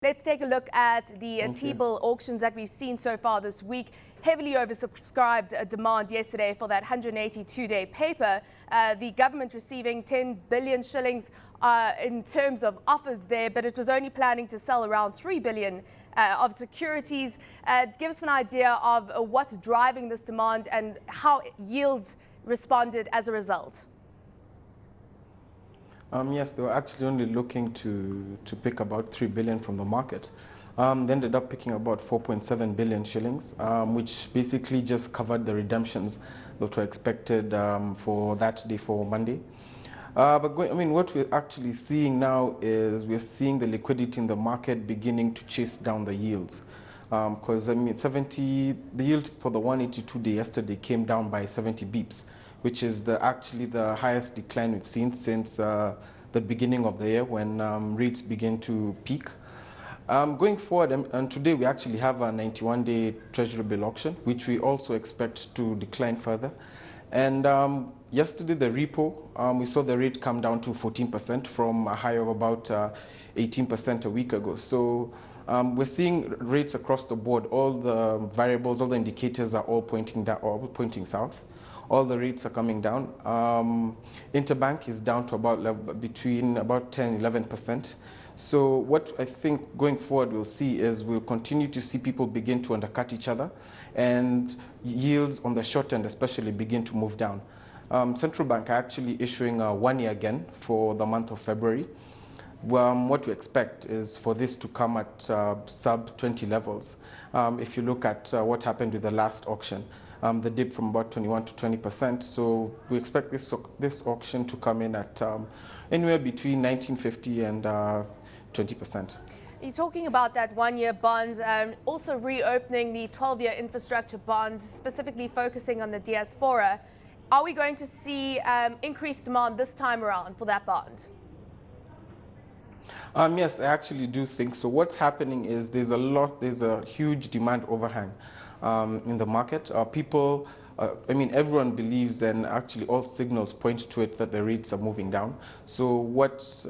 Let's take a look at the T-bill auctions that we've seen so far this week. Heavily oversubscribed demand yesterday for that 182-day paper. The government receiving 10 billion shillings in terms of offers there, but it was only planning to sell around 3 billion of securities. Give us an idea of what's driving this demand and how yields responded as a result. Yes, they were actually only looking to pick about 3 billion from the market. They ended up picking about 4.7 billion shillings, which basically just covered the redemptions that were expected for that day, for Monday. What we're actually seeing now is we're seeing the liquidity in the market beginning to chase down the yields. Because the yield for the 182-day yesterday came down by 70 beeps, which is actually the highest decline we've seen since the beginning of the year when rates begin to peak. Going forward, and today we actually have a 91-day Treasury Bill auction, which we also expect to decline further. And yesterday, the repo, we saw the rate come down to 14% from a high of about 18% a week ago. So we're seeing rates across the board. All the variables, all the indicators are all pointing down, or pointing south. All the rates are coming down. Interbank is down to between about 10 and 11%. So what I think going forward we'll see is we'll continue to see people begin to undercut each other, and yields on the short end especially begin to move down. Central Bank are actually issuing a 1 year again for the month of February. What we expect is for this to come at sub 20 levels. If you look at what happened with the last auction, the dip from about 21 to 20%. So we expect this auction to come in at anywhere between 1950 and 20%. You're talking about that 1 year bonds, also reopening the 12-year infrastructure bond, specifically focusing on the diaspora. Are we going to see increased demand this time around for that bond? Yes, I actually do think so. What's happening is there's a huge demand overhang in the market. Everyone believes, and actually all signals point to it, that the rates are moving down. So what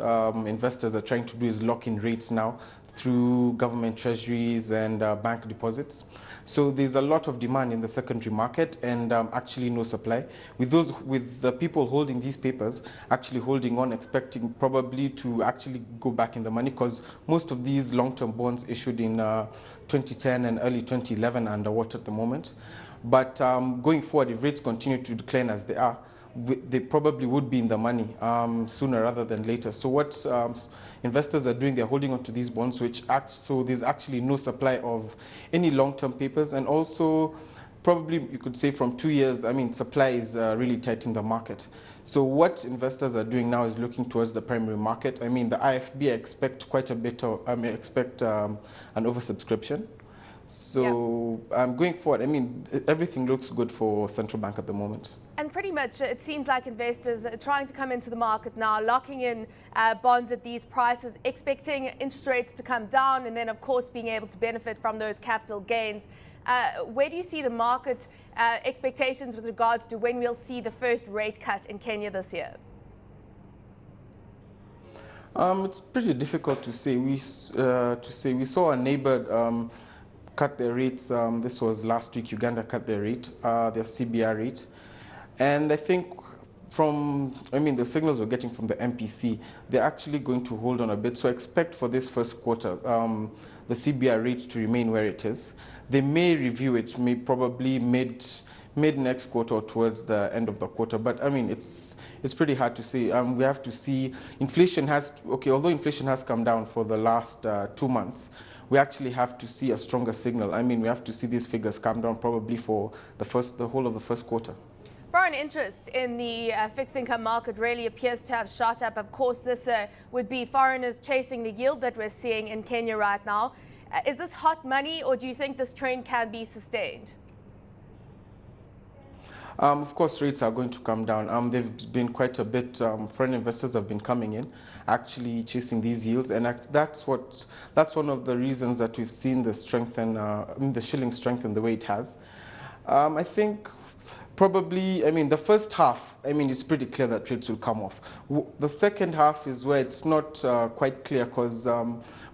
investors are trying to do is lock in rates now through government treasuries and bank deposits. So there's a lot of demand in the secondary market and actually no supply. With the people holding these papers actually holding on, expecting probably to actually go back in the money, because most of these long-term bonds issued in 2010 and early 2011 are underwater at the moment. But going forward, if rates continue to decline as they are, they probably would be in the money sooner rather than later. So what investors are doing, they're holding on to these bonds, so there's actually no supply of any long-term papers. And also, probably you could say from 2 years, supply is really tight in the market. So what investors are doing now is looking towards the primary market. The IFB, I expect quite a bit of, an oversubscription. So going forward, everything looks good for central bank at the moment. And pretty much it seems like investors are trying to come into the market now, locking in bonds at these prices, expecting interest rates to come down, and then of course being able to benefit from those capital gains. Where do you see the market expectations with regards to when we'll see the first rate cut in Kenya this year? It's pretty difficult to say. We saw a neighbor cut their rates. This was last week. Uganda cut their rate, their CBR rate. And I think the signals we're getting from the MPC, they're actually going to hold on a bit. So I expect for this first quarter, the CBR rate to remain where it is. They may review it, probably mid next quarter or towards the end of the quarter. But it's pretty hard to say. We have to see. Although inflation has come down for the last 2 months, we actually have to see a stronger signal. We have to see these figures come down probably for the whole of the first quarter. Foreign interest in the fixed income market really appears to have shot up. Of course, this would be foreigners chasing the yield that we're seeing in Kenya right now. Is this hot money, or do you think this trend can be sustained? Of course, rates are going to come down. They've been quite a bit. Foreign investors have been coming in, actually chasing these yields, and that's one of the reasons that we've seen the shilling strengthen the way it has. I think probably, I mean, the first half, I mean, it's pretty clear that rates will come off. The second half is where it's not quite clear because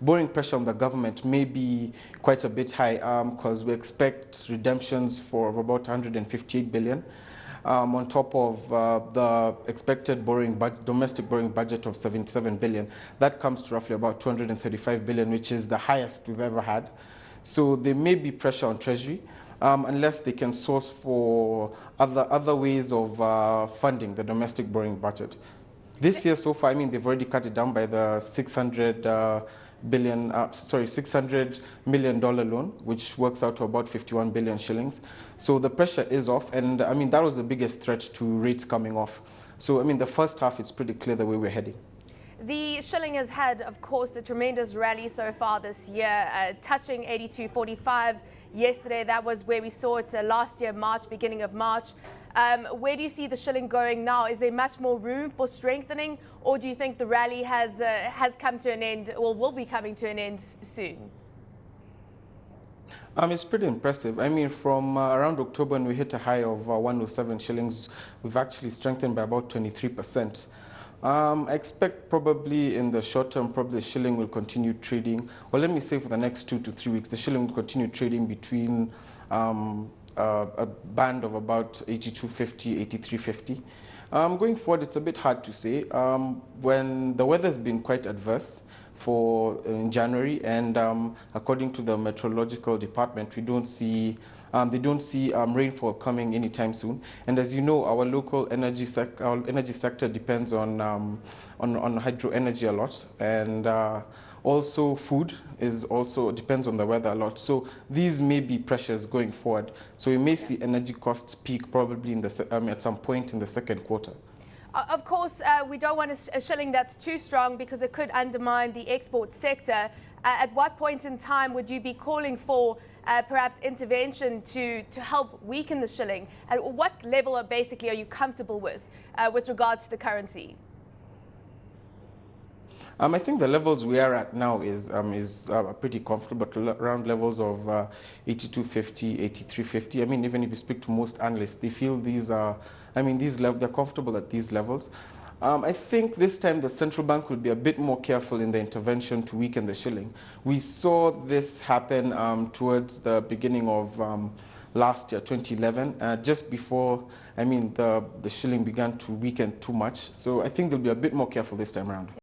borrowing pressure on the government may be quite a bit high because we expect redemptions for about 158 billion. On top of the expected domestic borrowing budget of 77 billion. That comes to roughly about 235 billion, which is the highest we've ever had. So there may be pressure on Treasury unless they can source for other ways of funding the domestic borrowing budget. This year so far, I mean, they've already cut it down by the $600 million loan, which works out to about 51 billion shillings. So the pressure is off, and I mean, that was the biggest threat to rates coming off. So I mean, the first half, it's pretty clear the way we're heading. The shilling has had, of course, a tremendous rally so far this year, touching 82.45 yesterday. That was where we saw it last year, March, beginning of March. Where do you see the shilling going now? Is there much more room for strengthening, or do you think the rally has come to an end, or will be coming to an end soon? It's pretty impressive. I mean, from around October when we hit a high of 107 shillings, we've actually strengthened by about 23%. I expect probably in the short term, probably the shilling will continue trading. Well, let me say for the next 2 to 3 weeks, the shilling will continue trading between a band of about 82.50, 83.50. Going forward, it's a bit hard to say. When the weather's been quite adverse in January, and according to the meteorological department, we don't see they don't see rainfall coming anytime soon. And as you know, our local energy sector depends on hydro energy a lot, and also food depends on the weather a lot. So these may be pressures going forward. So we may see energy costs peak probably at some point in the second quarter. Of course, we don't want a shilling that's too strong because it could undermine the export sector. At what point in time would you be calling for perhaps intervention to help weaken the shilling? And what level basically are you comfortable with regards to the currency? I think the levels we are at now is pretty comfortable, but around levels of 82.50, 83.50. I mean, even if you speak to most analysts, they feel they're comfortable at these levels. I think this time the central bank will be a bit more careful in the intervention to weaken the shilling. We saw this happen towards the beginning of last year, 2011, just before, the shilling began to weaken too much. So I think they'll be a bit more careful this time around.